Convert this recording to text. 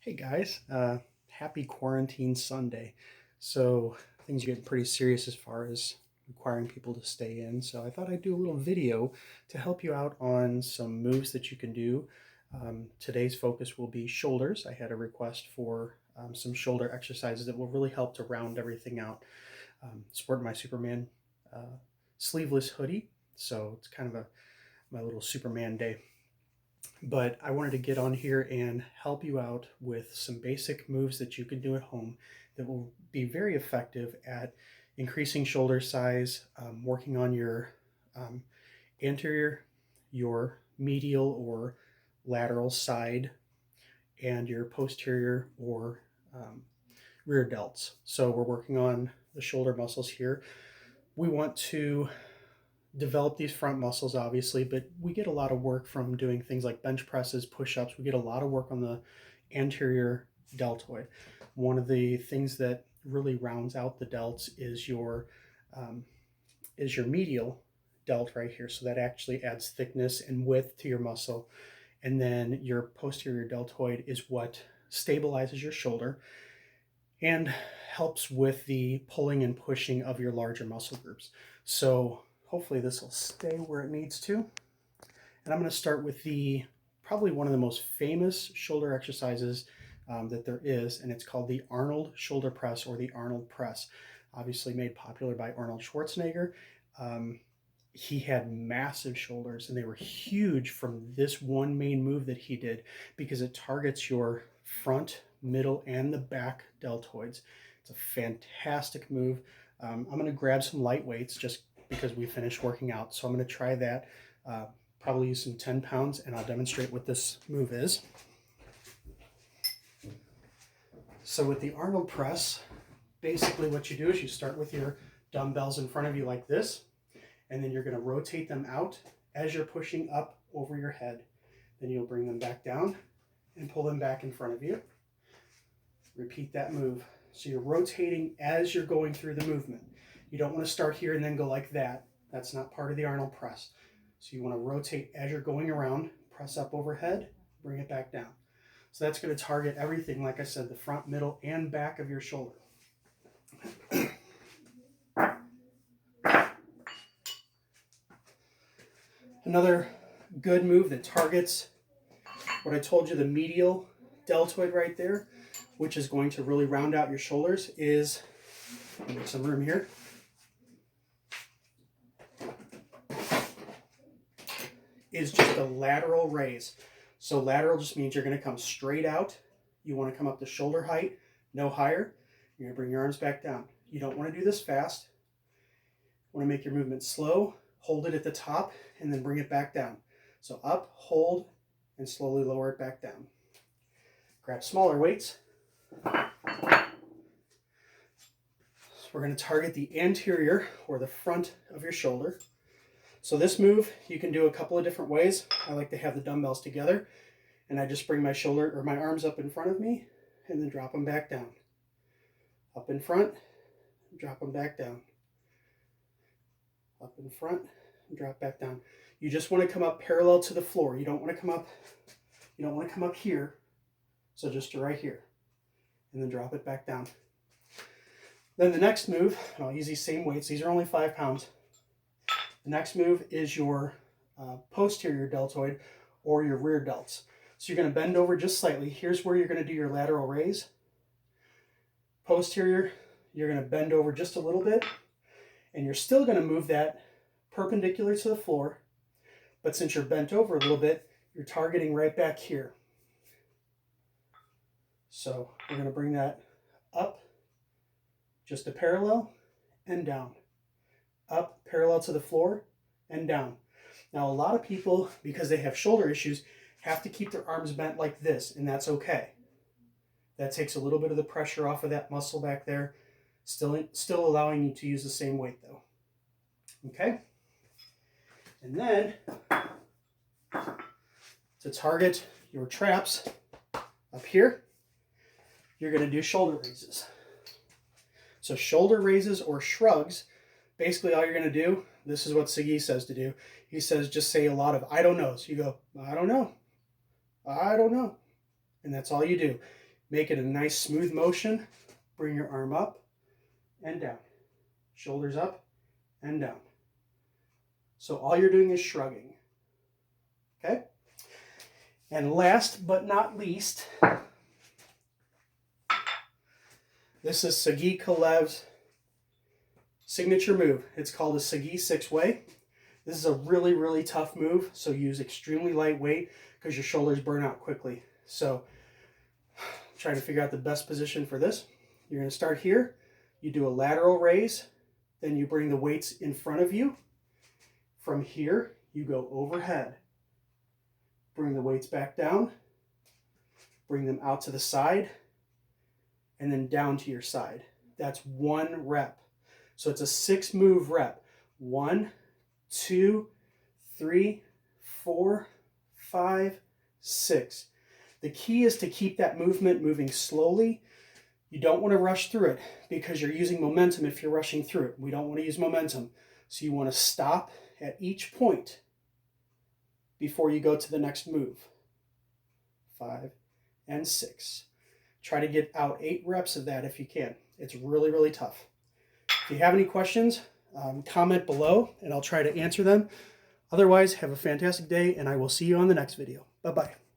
Hey guys, happy quarantine Sunday. So things are getting pretty serious as far as requiring people to stay in. So I thought I'd do a little video to help you out on some moves that you can do. Today's focus will be shoulders. I had a request for some shoulder exercises that will really help to round everything out. Sporting my Superman sleeveless hoodie, so it's kind of my little Superman day. But I wanted to get on here and help you out with some basic moves that you can do at home that will be very effective at increasing shoulder size, working on your um, anterior, your medial or lateral side, and your posterior or rear delts. So we're working on the shoulder muscles here. We want to develop these front muscles, obviously, but we get a lot of work from doing things like bench presses, push-ups. We get a lot of work on the anterior deltoid. One of the things that really rounds out the delts um, is your medial delt right here. So that actually adds thickness and width to your muscle. And then your posterior deltoid is what stabilizes your shoulder and helps with the pulling and pushing of your larger muscle groups. So hopefully this will stay where it needs to. And I'm going to start with probably one of the most famous shoulder exercises that there is, and it's called the Arnold shoulder press or the Arnold press, obviously made popular by Arnold Schwarzenegger. He had massive shoulders, and they were huge from this one main move that he did because it targets your front, middle, and the back deltoids. It's a fantastic move. I'm going to grab some light weights just because we finished working out. So I'm going to try that, probably use some 10 pounds, and I'll demonstrate what this move is. So with the Arnold press, basically what you do is you start with your dumbbells in front of you like this, and then you're going to rotate them out as you're pushing up over your head. Then you'll bring them back down and pull them back in front of you. Repeat that move. So you're rotating as you're going through the movement. You don't want to start here and then go like that. That's not part of the Arnold press. So you want to rotate as you're going around, press up overhead, bring it back down. So that's going to target everything, like I said, the front, middle, and back of your shoulder. Another good move that targets what I told you, the medial deltoid right there, which is going to really round out your shoulders, is, make some room here, is just a lateral raise. So lateral just means you're going to come straight out. You want to come up to shoulder height, no higher. You're going to bring your arms back down. You don't want to do this fast. You want to make your movement slow, hold it at the top, and then bring it back down. So up, hold, and slowly lower it back down. Grab smaller weights. So we're going to target the anterior or the front of your shoulder. So this move you can do a couple of different ways. I like to have the dumbbells together, and I just bring my shoulder or my arms up in front of me and then drop them back down. Up in front, drop them back down. Up in front, and drop back down. You just want to come up parallel to the floor. You don't want to come up here. So just to right here, and then drop it back down. Then the next move, and I'll use these same weights. These are only 5 pounds. The next move is your posterior deltoid or your rear delts. So you're going to bend over just slightly. Here's where you're going to do your lateral raise. Posterior, you're going to bend over just a little bit, and you're still going to move that perpendicular to the floor, but since you're bent over a little bit, you're targeting right back here. So we're going to bring that up, just a parallel, and down. Up, parallel to the floor, and down. Now a lot of people, because they have shoulder issues, have to keep their arms bent like this, and that's okay. That takes a little bit of the pressure off of that muscle back there, still allowing you to use the same weight though. Okay? And then, to target your traps up here, you're going to do shoulder raises. So shoulder raises or shrugs, basically all you're going to do, this is what Siggy says to do. He says just say a lot of I don't knows. You go, I don't know. I don't know. And that's all you do. Make it a nice smooth motion. Bring your arm up and down. Shoulders up and down. So all you're doing is shrugging. Okay? And last but not least, this is Sergey Kolev's signature move. It's called a Sergey six-way. This is a really, really tough move, so use extremely light weight because your shoulders burn out quickly. So try to figure out the best position for this. You're going to start here. You do a lateral raise, then you bring the weights in front of you. From here, you go overhead. Bring the weights back down, bring them out to the side, and then down to your side. That's 1 rep. So it's a 6-move rep. 1, 2, 3, 4, 5, 6. The key is to keep that movement moving slowly. You don't want to rush through it because you're using momentum if you're rushing through it. We don't want to use momentum. So you want to stop at each point before you go to the next move. 5 and 6. Try to get out 8 reps of that if you can. It's really, really tough. If you have any questions, comment below and I'll try to answer them. Otherwise, have a fantastic day and I will see you on the next video. Bye-bye.